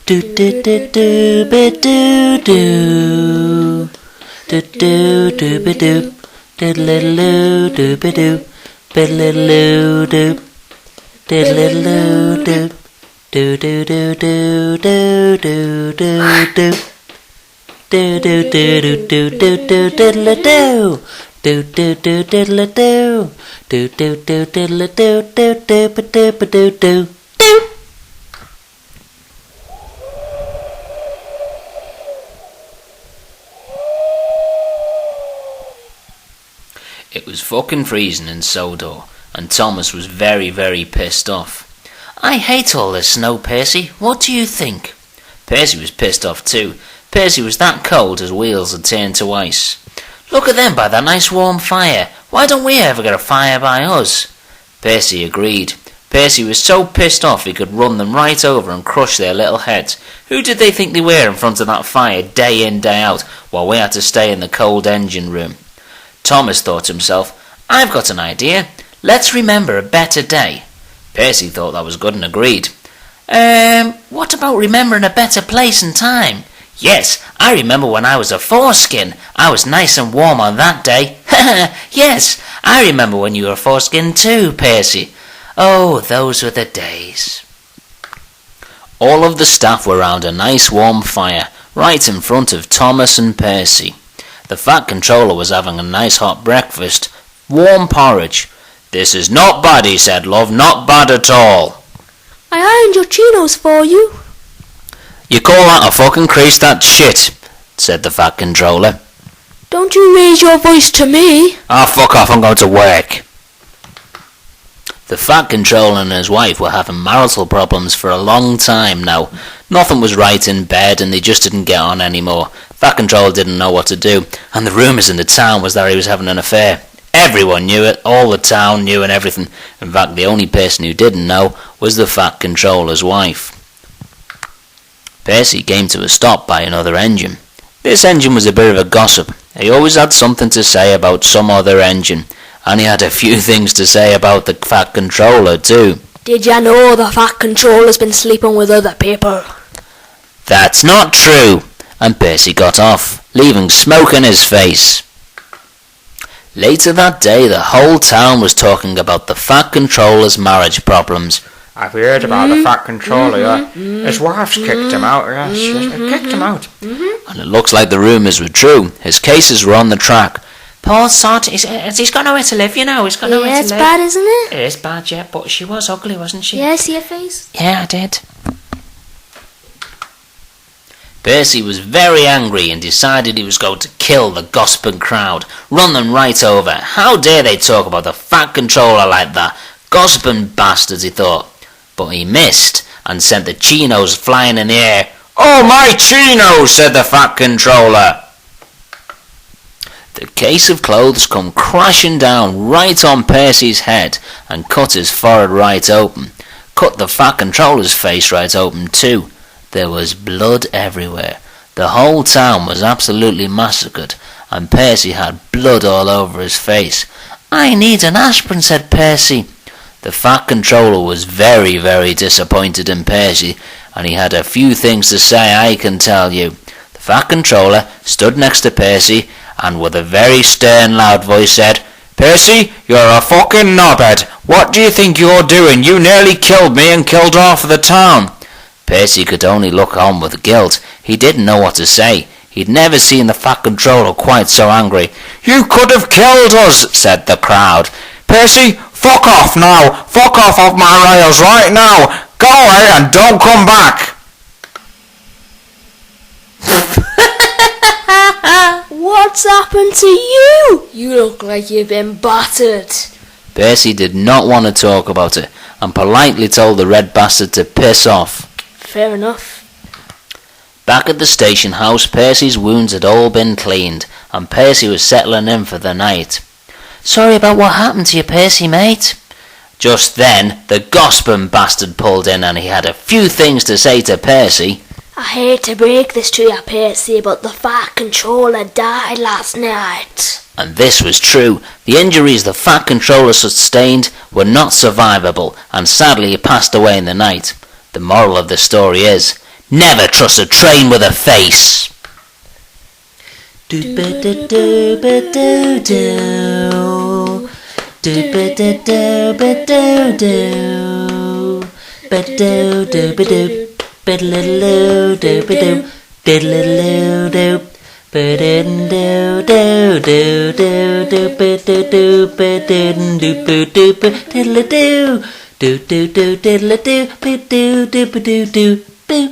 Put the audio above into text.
Do do do do be do do. Do do do be do. Diddle-diddle-doo do be do. Biddle-diddle-doo do. Diddle-diddle-doo do. Do do do do do do do do. Do do do do do do do diddle-a-doo. Do do do diddle-a-doo. Do do do diddle-a-doo do do ba do ba do do. It was fucking freezing in Sodor, and Thomas was very, very pissed off. I hate all this snow, Percy. What do you think? Percy was pissed off too. Percy was that cold his wheels had turned to ice. Look at them by that nice warm fire. Why don't we ever get a fire by us? Percy agreed. Percy was so pissed off he could run them right over and crush their little heads. Who did they think they were in front of that fire day in, day out, while we had to stay in the cold engine room? Thomas thought to himself, I've got an idea. Let's remember a better day. Percy thought that was good and agreed. What about remembering a better place and time? Yes, I remember when I was a foreskin. I was nice and warm on that day. Yes, I remember when you were a foreskin too, Percy. Oh, those were the days. All of the staff were round a nice warm fire, right in front of Thomas and Percy. The Fat Controller was having a nice hot breakfast, warm porridge. This is not bad, he said, love, not bad at all. I ironed your chinos for you. You call that a fucking crease, that shit, said the Fat Controller. Don't you raise your voice to me. Ah, fuck off, I'm going to work. The Fat Controller and his wife were having marital problems for a long time now. Nothing was right in bed and they just didn't get on anymore. Fat Controller didn't know what to do, and the rumours in the town was that he was having an affair. Everyone knew it, all the town knew and everything. In fact, the only person who didn't know was the Fat Controller's wife. Percy came to a stop by another engine. This engine was a bit of a gossip. He always had something to say about some other engine, and he had a few things to say about the Fat Controller too. Did you know the Fat Controller's been sleeping with other people? That's not true. And Percy got off, leaving smoke in his face. Later that day, the whole town was talking about the Fat Controller's marriage problems. Have you heard about the Fat Controller? Yeah? His wife's kicked him out. Yes, kicked him out. And it looks like the rumours were true. His cases were on the track. Poor sod, he's got nowhere to live, you know. He's got nowhere to live. Yeah, it's bad, isn't it? It is bad, yeah, but she was ugly, wasn't she? Yeah, see her face? Yeah, I did. Percy was very angry and decided he was going to kill the gossiping crowd, run them right over. How dare they talk about the Fat Controller like that? Gossiping bastards, he thought. But he missed and sent the chinos flying in the air. Oh, my chinos, said the Fat Controller. The case of clothes come crashing down right on Percy's head and cut his forehead right open. Cut the Fat Controller's face right open too. There was blood everywhere. The whole town was absolutely massacred, and Percy had blood all over his face. I need an aspirin, said Percy. The Fat Controller was very, very disappointed in Percy, and he had a few things to say, I can tell you. The Fat Controller stood next to Percy, and with a very stern, loud voice said, Percy, you're a fucking knobhead. What do you think you're doing? You nearly killed me and killed half of the town. Percy could only look on with guilt. He didn't know what to say. He'd never seen the Fat Controller quite so angry. You could have killed us, said the crowd. Percy, fuck off now. Fuck off my rails right now. Go away and don't come back. What's happened to you? You look like you've been battered. Percy did not want to talk about it and politely told the red bastard to piss off. Fair enough. Back at the station house, Percy's wounds had all been cleaned, and Percy was settling in for the night. Sorry about what happened to you, Percy, mate. Just then, the gossiping bastard pulled in, and he had a few things to say to Percy. I hate to break this to you, Percy, but the Fat Controller died last night. And this was true. The injuries the Fat Controller sustained were not survivable, and sadly he passed away in the night. The moral of the story is, Never trust a train with a face. Do-ba-da-do-ba-do-do. Do-ba-da-do-ba-do-do. Ba-do-do-ba-do. Ba-da-do-do-ba-do. Diddle-do-do. Ba-da-do-do-do-do-do-ba-do-do-ba-do-do-ba-diddle-do. Do-do-do-diddle-do. Ba-do-do-ba-do-do. Boo.